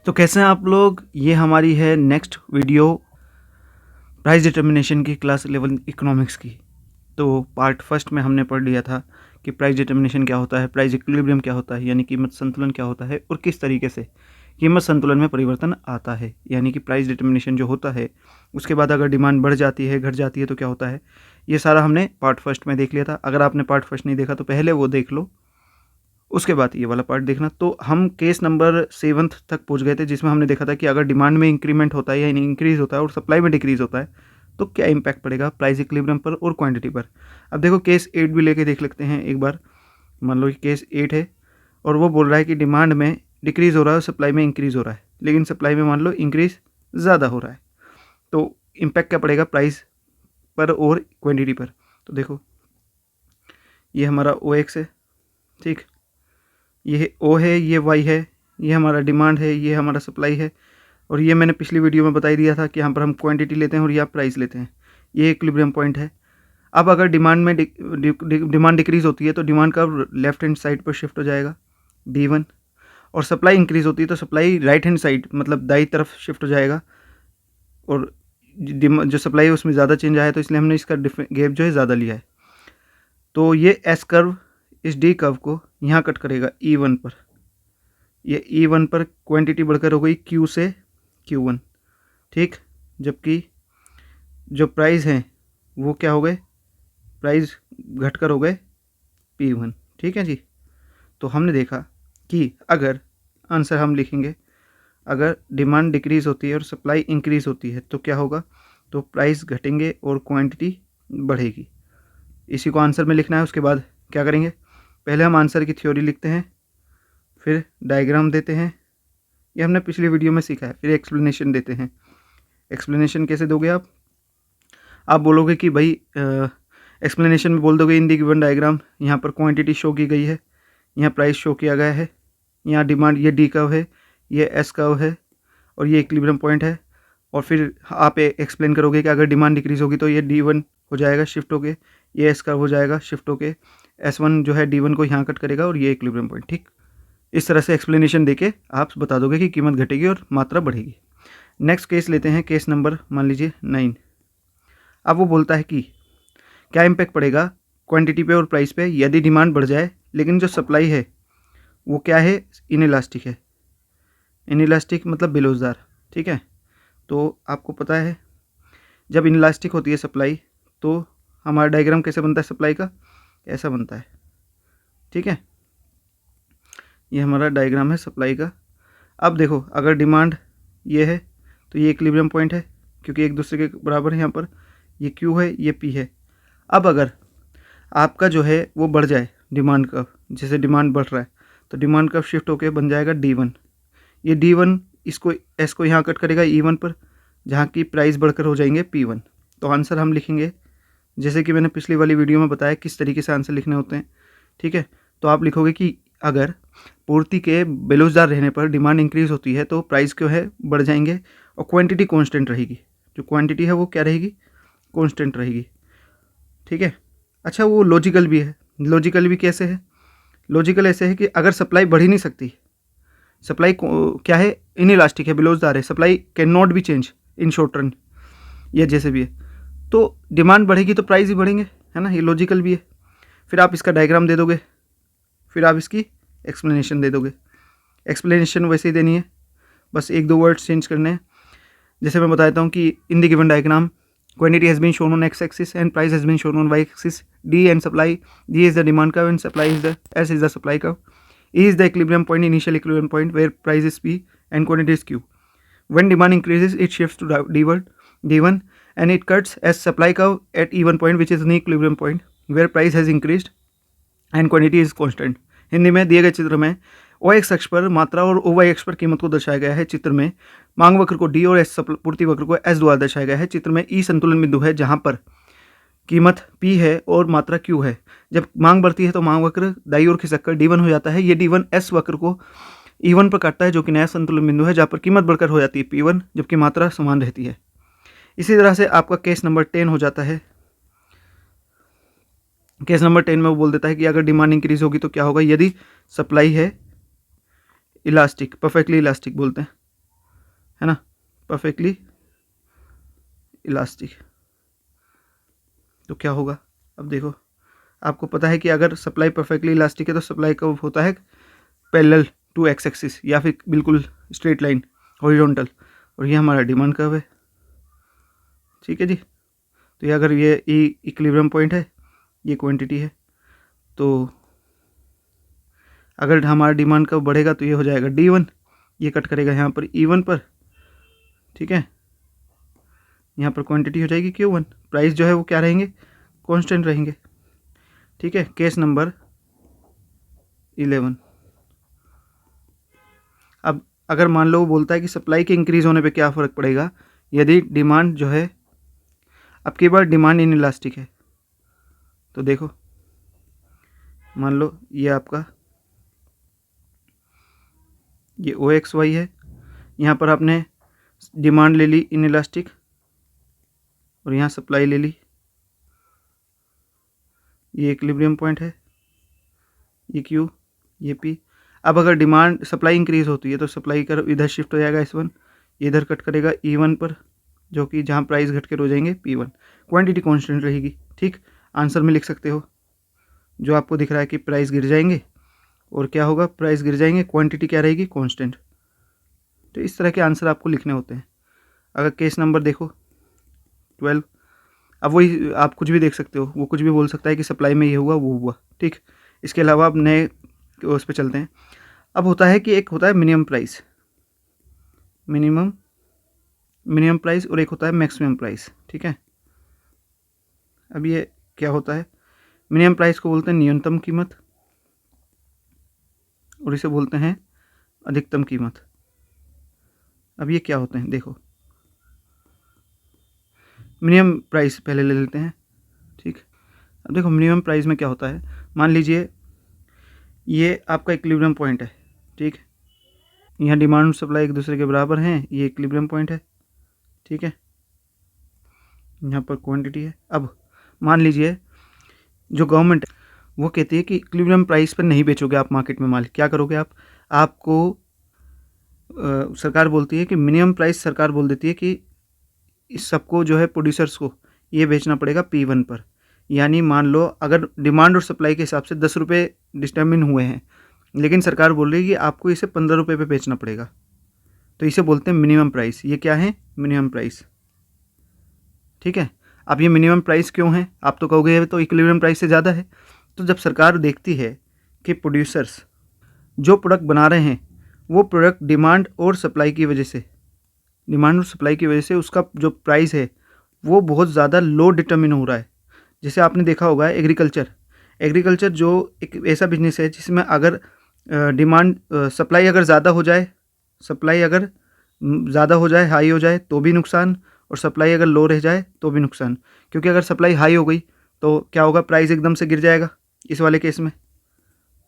तो कैसे हैं आप लोग। ये हमारी है नेक्स्ट वीडियो प्राइस डिटर्मिनेशन की क्लास 11 इकोनॉमिक्स की। तो पार्ट फर्स्ट में हमने पढ़ लिया था कि प्राइस डिटर्मिनेशन क्या होता है, प्राइस इक्विलिब्रियम क्या होता है यानी कीमत संतुलन क्या होता है, और किस तरीके से कीमत संतुलन में परिवर्तन आता है। यानी कि प्राइस डिटर्मिनेशन जो होता है उसके बाद अगर डिमांड बढ़ जाती है घट जाती है तो क्या होता है, ये सारा हमने पार्ट फर्स्ट में देख लिया था। अगर आपने पार्ट फर्स्ट नहीं देखा तो पहले वो देख लो, उसके बाद ये वाला पार्ट देखना। तो हम केस नंबर 7 तक पहुंच गए थे जिसमें हमने देखा था कि अगर डिमांड में इंक्रीमेंट होता है या इंक्रीज होता है और सप्लाई में डिक्रीज होता है तो क्या इम्पैक्ट पड़ेगा प्राइस इक्विलिब्रियम पर और क्वांटिटी पर। अब देखो केस 8 भी लेके देख लेते हैं एक बार। मान लो कि केस 8 है और वो बोल रहा है कि डिमांड में डिक्रीज हो रहा है और सप्लाई में इंक्रीज हो रहा है, लेकिन सप्लाई में मान लो इंक्रीज ज़्यादा हो रहा है, तो इम्पैक्ट क्या पड़ेगा प्राइस पर और क्वांटिटी पर। तो देखो ये हमारा OX है, ठीक, ये O है, ये Y है, ये हमारा डिमांड है, ये हमारा सप्लाई है, और ये मैंने पिछली वीडियो में बता ही दिया था कि यहाँ पर हम क्वांटिटी लेते हैं और यहाँ प्राइस लेते हैं। ये इक्विलिब्रियम पॉइंट है। अब अगर डिमांड में डिमांड डिक्रीज होती है तो डिमांड का लेफ्ट हैंड साइड पर शिफ्ट हो जाएगा D1, और सप्लाई इंक्रीज होती है तो सप्लाई राइट हैंड साइड मतलब दाई तरफ शिफ्ट हो जाएगा, और जो सप्लाई है उसमें ज़्यादा चेंज आया तो इसलिए हमने इसका गैप जो है ज़्यादा लिया है। तो ये S कर्व इस D कर्व को यहाँ कट करेगा E1 पर। ये E1 पर क्वांटिटी बढ़कर हो गई Q से Q1, ठीक, जबकि जो प्राइस हैं वो क्या हो गए, प्राइस घटकर हो गए P1, ठीक है जी। तो हमने देखा कि अगर आंसर हम लिखेंगे, अगर डिमांड डिक्रीज़ होती है और सप्लाई इंक्रीज़ होती है तो क्या होगा, तो प्राइस घटेंगे और क्वांटिटी बढ़ेगी। इसी को आंसर में लिखना है। उसके बाद क्या करेंगे, पहले हम आंसर की थ्योरी लिखते हैं, फिर डायग्राम देते हैं, ये हमने पिछली वीडियो में सीखा है, फिर एक्सप्लेनेशन देते हैं। एक्सप्लेनेशन कैसे दोगे आप बोलोगे कि भाई एक्सप्लेनेशन में बोल दोगे इन दी गिवन डायग्राम, यहाँ पर क्वांटिटी शो की गई है, यहाँ प्राइस शो किया गया है, यहाँ डिमांड, ये D कर्व है, ये S कर्व है, और ये इक्विलिब्रियम पॉइंट है। और फिर आप एक्सप्लेन करोगे कि अगर डिमांड डिक्रीज होगी तो ये D1 हो जाएगा शिफ्ट होके, ये S कर्व हो जाएगा शिफ्ट होके, S1 जो है D1 को यहाँ कट करेगा और ये इक्विलिब्रियम पॉइंट, ठीक। इस तरह से एक्सप्लेनेशन देके आप बता दोगे कि कीमत घटेगी और मात्रा बढ़ेगी। नेक्स्ट केस लेते हैं, केस नंबर मान लीजिए 9। अब वो बोलता है कि क्या इम्पैक्ट पड़ेगा क्वांटिटी पे और प्राइस पे यदि डिमांड बढ़ जाए लेकिन जो सप्लाई है वो क्या है, इनइलास्टिक है। इनइलास्टिक मतलब बेलोजदार, ठीक है। तो आपको पता है जब इनइलास्टिक होती है सप्लाई तो हमारा डायग्राम कैसे बनता है सप्लाई का, ऐसा बनता है, ठीक है। ये हमारा डायग्राम है सप्लाई का। अब देखो अगर डिमांड ये है तो ये इक्विलिब्रियम पॉइंट है क्योंकि एक दूसरे के बराबर है, यहाँ पर ये Q है ये P है। अब अगर आपका जो है वो बढ़ जाए डिमांड कर्व, जैसे डिमांड बढ़ रहा है तो डिमांड कर्व शिफ्ट होकर बन जाएगा D1। ये D1 इसको S को यहाँ कट करेगा E1 पर, जहाँ की प्राइस बढ़कर हो जाएंगे P1। तो आंसर हम लिखेंगे जैसे कि मैंने पिछली वाली वीडियो में बताया किस तरीके से आंसर लिखने होते हैं, ठीक है। तो आप लिखोगे कि अगर पूर्ति के बेलोजदार रहने पर डिमांड इंक्रीज होती है तो प्राइस क्यों है बढ़ जाएंगे और क्वांटिटी कांस्टेंट रहेगी। जो क्वांटिटी है वो क्या रहेगी, कांस्टेंट रहेगी, ठीक है। अच्छा वो लॉजिकल भी है। लॉजिकल भी कैसे है, लॉजिकल ऐसे है कि अगर सप्लाई बढ़ ही नहीं सकती, सप्लाई क्या है, इनइलास्टिक है, बेलोजदार है, supply can not be change in short run, ये जैसे भी है, तो डिमांड बढ़ेगी तो प्राइस ही बढ़ेंगे, है ना। ये लॉजिकल भी है। फिर आप इसका डायग्राम दे दोगे, फिर आप इसकी एक्सप्लेनेशन दे दोगे। एक्सप्लेनेशन वैसे ही देनी है, बस एक दो वर्ड्स चेंज करने हैं। जैसे मैं बताता हूँ कि in the given diagram quantity has been shown on x axis and price has been shown on y axis. D and supply, D is the demand curve and supply is the S is the supply curve. E is the equilibrium point, initial equilibrium point where price is P and quantity is Q. When demand increases it shifts to D1 and it cuts as supply curve at E1 point which is the equilibrium point where price has increased and quantity is constant. Hindi में दिए गए चित्र में OX अक्ष पर मात्रा और OY अक्ष पर कीमत को दर्शाया गया है। चित्र में मांग वक्र को D और S पूर्ति वक्र को S द्वारा दर्शाया गया है। चित्र में E संतुलन बिंदु है जहां पर कीमत P है और मात्रा Q है। जब मांग बढ़ती है तो मांग वक्र दाईं ओर खिसक कर D1 हो जाता है। ये D1 S वक्र को E1 पर काटता है जो कि नया संतुलन बिंदु है जहाँ पर कीमत बढ़कर हो जाती है P1 जबकि मात्रा समान रहती है। इसी तरह से आपका केस नंबर 10 हो जाता है। केस नंबर 10 में वो बोल देता है कि अगर डिमांड इंक्रीज होगी तो क्या होगा, यदि सप्लाई है इलास्टिक, परफेक्टली इलास्टिक बोलते हैं, है ना, परफेक्टली इलास्टिक। तो क्या होगा, अब देखो आपको पता है कि अगर सप्लाई परफेक्टली इलास्टिक है तो सप्लाई कब होता है, पैरेलल टू एक्स एक्सिस या फिर बिल्कुल स्ट्रेट लाइन हॉरिजॉन्टल, और ये हमारा डिमांड कर्व है। ठीक है जी, तो ये अगर ये इक्विलिब्रियम पॉइंट है, ये क्वांटिटी है, तो अगर हमारा डिमांड कर्व बढ़ेगा तो ये हो जाएगा D1, ये कट करेगा यहाँ पर E1 पर। ठीक है, यहाँ पर क्वांटिटी हो जाएगी Q1, प्राइस जो है वो क्या रहेंगे, कांस्टेंट रहेंगे। ठीक है, केस नंबर 11। अब अगर मान लो वो बोलता है कि सप्लाई के इंक्रीज होने पे क्या फ़र्क पड़ेगा, यदि डिमांड जो है, अब की बार डिमांड इन इलास्टिक है, तो देखो मान लो ये आपका ये OXY है, यहाँ पर आपने डिमांड ले ली इन इलास्टिक और यहाँ सप्लाई ले ली, ये इक्विलिब्रियम पॉइंट है, ये Q, ये P। अब अगर डिमांड सप्लाई इंक्रीज होती है तो सप्लाई कर इधर शिफ्ट हो जाएगा S1, ये इधर कट करेगा E1 पर, जो कि जहाँ प्राइस घट कर हो जाएंगे P1, क्वांटिटी कांस्टेंट रहेगी। ठीक, आंसर में लिख सकते हो जो आपको दिख रहा है कि प्राइस गिर जाएंगे और क्या होगा, प्राइस गिर जाएंगे, क्वांटिटी क्या रहेगी, कांस्टेंट। तो इस तरह के आंसर आपको लिखने होते हैं। अगर केस नंबर देखो 12, अब वही आप कुछ भी देख सकते हो, वो कुछ भी बोल सकता है कि सप्लाई में ये हुआ वो हुआ। ठीक, इसके अलावा अब नए उस पर चलते हैं। अब होता है कि एक होता है मिनिमम प्राइस, मिनिमम प्राइस, और एक होता है मैक्सिमम प्राइस। ठीक है, अब ये क्या होता है, मिनिमम प्राइस को बोलते हैं न्यूनतम कीमत और इसे बोलते हैं अधिकतम कीमत। अब ये क्या होते हैं, देखो मिनिमम प्राइस पहले ले लेते हैं। ठीक, अब देखो मिनिमम प्राइस में क्या होता है, मान लीजिए ये आपका इक्विलिब्रियम पॉइंट है। ठीक, यहाँ डिमांड सप्लाई एक दूसरे के बराबर हैं, ये इक्विलिब्रियम पॉइंट है। ठीक है, यहाँ पर क्वांटिटी है। अब मान लीजिए जो गवर्नमेंट वो कहती है कि इक्विलिब्रियम प्राइस पर नहीं बेचोगे आप मार्केट में माल, क्या करोगे आप, आपको सरकार बोलती है कि मिनिमम प्राइस, सरकार बोल देती है कि इस सबको जो है प्रोड्यूसर्स को ये बेचना पड़ेगा P1 पर। यानी मान लो अगर डिमांड और सप्लाई के हिसाब से 10 रुपये डिटर्मिन हुए हैं, लेकिन सरकार बोल रही है कि आपको इसे 15 रुपये पे बेचना पड़ेगा, तो इसे बोलते हैं मिनिमम प्राइस। ये क्या है, मिनिमम प्राइस। ठीक है, अब ये मिनिमम प्राइस क्यों है, आप तो कहोगे तो इक्विलिब्रियम प्राइस से ज़्यादा है। तो जब सरकार देखती है कि प्रोड्यूसर्स जो प्रोडक्ट बना रहे हैं वो प्रोडक्ट डिमांड और सप्लाई की वजह से उसका जो प्राइस है वो बहुत ज़्यादा लो डिटर्मिन हो रहा है। जैसे आपने देखा होगा एग्रीकल्चर जो एक ऐसा बिजनेस है जिसमें अगर सप्लाई अगर ज़्यादा हो जाए, हाई हो जाए तो भी नुकसान, और सप्लाई अगर लो रह जाए तो भी नुकसान। क्योंकि अगर सप्लाई हाई हो गई तो क्या होगा, प्राइस एकदम से गिर जाएगा इस वाले केस में,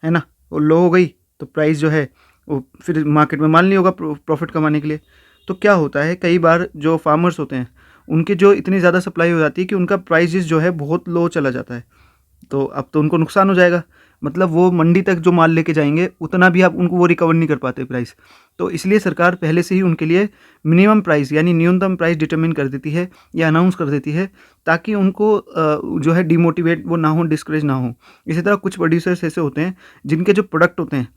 है ना, और लो हो गई तो प्राइस जो है वो फिर मार्केट में माल नहीं होगा प्रॉफिट कमाने के लिए। तो क्या होता है, कई बार जो फार्मर्स होते हैं उनकी जो इतनी ज़्यादा सप्लाई हो जाती है कि उनका प्राइसेस जो है बहुत लो चला जाता है, तो अब तो उनको नुकसान हो जाएगा। मतलब वो मंडी तक जो माल लेके जाएंगे उतना भी आप उनको वो रिकवर नहीं कर पाते प्राइस। तो इसलिए सरकार पहले से ही उनके लिए मिनिमम प्राइस यानी न्यूनतम प्राइस डिटरमिन कर देती है या अनाउंस कर देती है, ताकि उनको जो है डिमोटिवेट वो ना हो, डिस्करेज ना हो। इसी तरह कुछ प्रोड्यूसर्स ऐसे होते हैं जिनके जो प्रोडक्ट होते हैं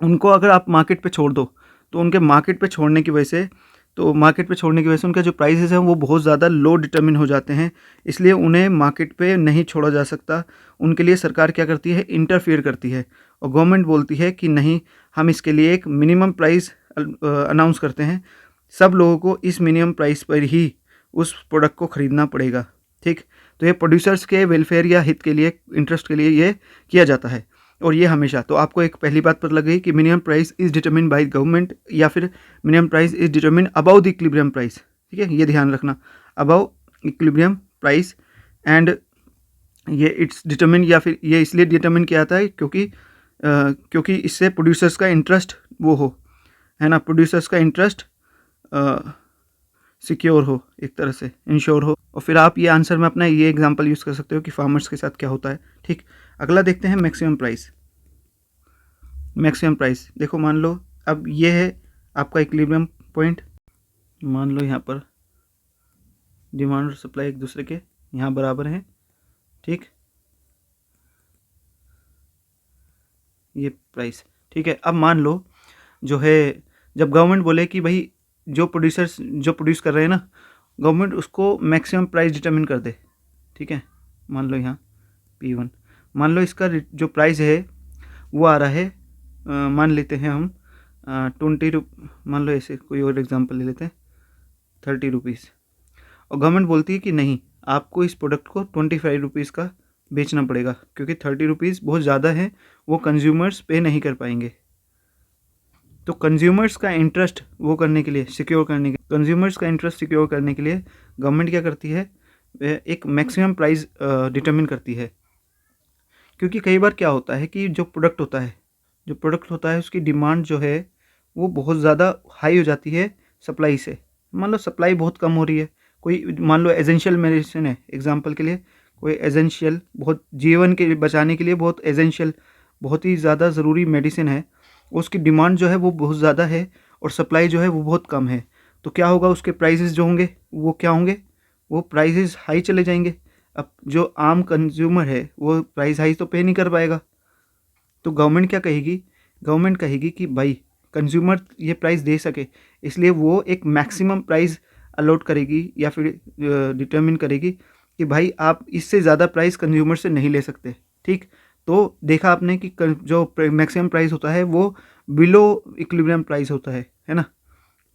उनको अगर आप मार्केट पे छोड़ दो तो उनके मार्केट पे छोड़ने की वजह से उनका जो प्राइसेस हैं वो बहुत ज़्यादा लो डिटरमिन हो जाते हैं, इसलिए उन्हें मार्केट पे नहीं छोड़ा जा सकता। उनके लिए सरकार क्या करती है, इंटरफियर करती है, और गवर्नमेंट बोलती है कि नहीं, हम इसके लिए एक मिनिमम प्राइस अनाउंस करते हैं, सब लोगों को इस मिनिमम प्राइस पर ही उस प्रोडक्ट को ख़रीदना पड़ेगा। ठीक, तो ये प्रोड्यूसर्स के वेलफेयर या हित के लिए, इंटरेस्ट के लिए ये किया जाता है। और ये हमेशा, तो आपको एक पहली बात पता लग गई कि minimum price is determine by government, या फिर minimum price is determine about the equilibrium price. ठीक है, ये ध्यान रखना, अबाउ इक्विलिब्रियम प्राइस, एंड ये इट्स डिटरमिन, या फिर ये इसलिए डिटरमिन किया जाता है क्योंकि इससे प्रोड्यूसर्स का इंटरेस्ट वो हो, है ना, प्रोड्यूसर्स का इंटरेस्ट सिक्योर हो, एक तरह से इंश्योर हो। और फिर आप ये आंसर में अपना ये एग्जांपल यूज़ कर सकते हो कि फार्मर्स के साथ क्या होता है। ठीक, अगला देखते हैं मैक्सिमम प्राइस। देखो मान लो अब ये है आपका इक्विलिब्रियम पॉइंट, मान लो यहाँ पर डिमांड और सप्लाई एक दूसरे के यहाँ बराबर हैं, ठीक, ये प्राइस, ठीक है। अब मान लो जो है जब गवर्नमेंट बोले कि भाई जो प्रोड्यूसर्स जो प्रोड्यूस कर रहे हैं ना, गवर्नमेंट उसको मैक्सिमम प्राइस डिटरमिन कर दे, ठीक है। मान लो यहाँ P1, मान लो इसका जो प्राइस है वो आ रहा है, मान लेते हैं हम 20 मान लो, ऐसे कोई और एग्जांपल ले लेते हैं 30 रुपीज़, और गवर्नमेंट बोलती है कि नहीं, आपको इस प्रोडक्ट को 25 रुपीज़ का बेचना पड़ेगा, क्योंकि 30 रुपीज़ बहुत ज़्यादा है, वो कंज्यूमर्स पे नहीं कर पाएंगे। तो कंज्यूमर्स का इंटरेस्ट वो करने के लिए, सिक्योर करने के, कंज्यूमर्स का इंटरेस्ट सिक्योर करने के लिए गवर्नमेंट क्या करती है, एक मैक्सिमम प्राइस डिटरमिन करती है। क्योंकि कई बार क्या होता है कि जो प्रोडक्ट होता है उसकी डिमांड जो है वो बहुत ज़्यादा हाई हो जाती है सप्लाई से। मान लो सप्लाई बहुत कम हो रही है, कोई मान लो एसेंशियल मेडिसिन है, एग्जांपल के लिए कोई एसेंशियल, बहुत जीवन के बचाने के लिए बहुत एसेंशियल, बहुत ही ज़्यादा ज़रूरी मेडिसिन है, उसकी डिमांड जो है वो बहुत ज़्यादा है और सप्लाई जो है वो बहुत कम है। तो क्या होगा, उसके प्राइसेस जो होंगे वो क्या होंगे, वो प्राइसेस हाई चले जाएंगे। अब जो आम कंज्यूमर है वो प्राइस हाई तो पे नहीं कर पाएगा। तो गवर्नमेंट क्या कहेगी, गवर्नमेंट कहेगी कि भाई कंज्यूमर ये प्राइस दे सके, इसलिए वो एक मैक्सिमम प्राइस अलॉट करेगी या फिर डिटरमिन करेगी कि भाई आप इससे ज़्यादा प्राइस कंज्यूमर से नहीं ले सकते, ठीक। तो देखा आपने कि जो मैक्सिमम प्राइस होता है वो बिलो इक्विलिब्रियम प्राइस होता है ना।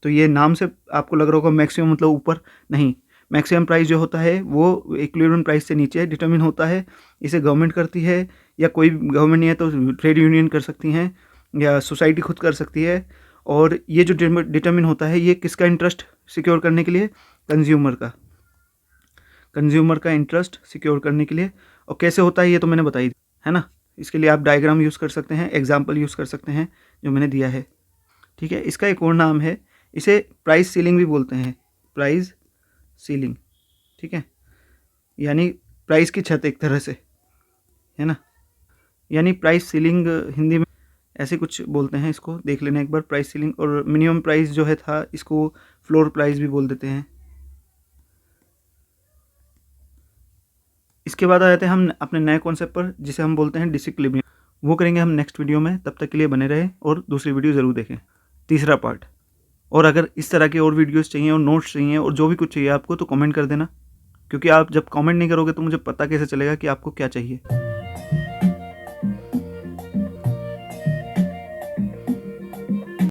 तो ये नाम से आपको लग रहा होगा मैक्सिमम मतलब ऊपर, नहीं, मैक्सिमम प्राइस जो होता है वो इक्विलिब्रियम प्राइस से नीचे डिटरमिन होता है। इसे गवर्नमेंट करती है, या कोई गवर्नमेंट नहीं है तो ट्रेड यूनियन कर सकती हैं, या सोसाइटी खुद कर सकती है। और ये जो डिटरमिन होता है ये किसका इंटरेस्ट सिक्योर करने के लिए, कंज्यूमर का इंटरेस्ट सिक्योर करने के लिए। और कैसे होता है ये तो मैंने बताई है ना। इसके लिए आप डायग्राम यूज़ कर सकते हैं, एग्जाम्पल यूज़ कर सकते हैं जो मैंने दिया है, ठीक है। इसका एक और नाम है, इसे प्राइस सीलिंग भी बोलते हैं, प्राइस सीलिंग, ठीक है, यानी प्राइस की छत एक तरह से, है ना। यानी प्राइस सीलिंग हिंदी में ऐसे कुछ बोलते हैं, इसको देख लेना एक बार, प्राइस सीलिंग। और मिनिमम प्राइस जो है था इसको फ्लोर प्राइस भी बोल देते हैं। इसके बाद आ जाते हैं हम अपने नए कॉन्सेप्ट पर जिसे हम बोलते हैं डिसइक्विलिब्रियम। वो करेंगे हम नेक्स्ट वीडियो में, तब तक के लिए बने रहे और दूसरी वीडियो ज़रूर देखें, तीसरा पार्ट। और अगर इस तरह के और वीडियोस चाहिए और नोट्स चाहिए और जो भी कुछ चाहिए आपको तो कमेंट कर देना, क्योंकि आप जब कमेंट नहीं करोगे तो मुझे पता कैसे चलेगा कि आपको क्या चाहिए।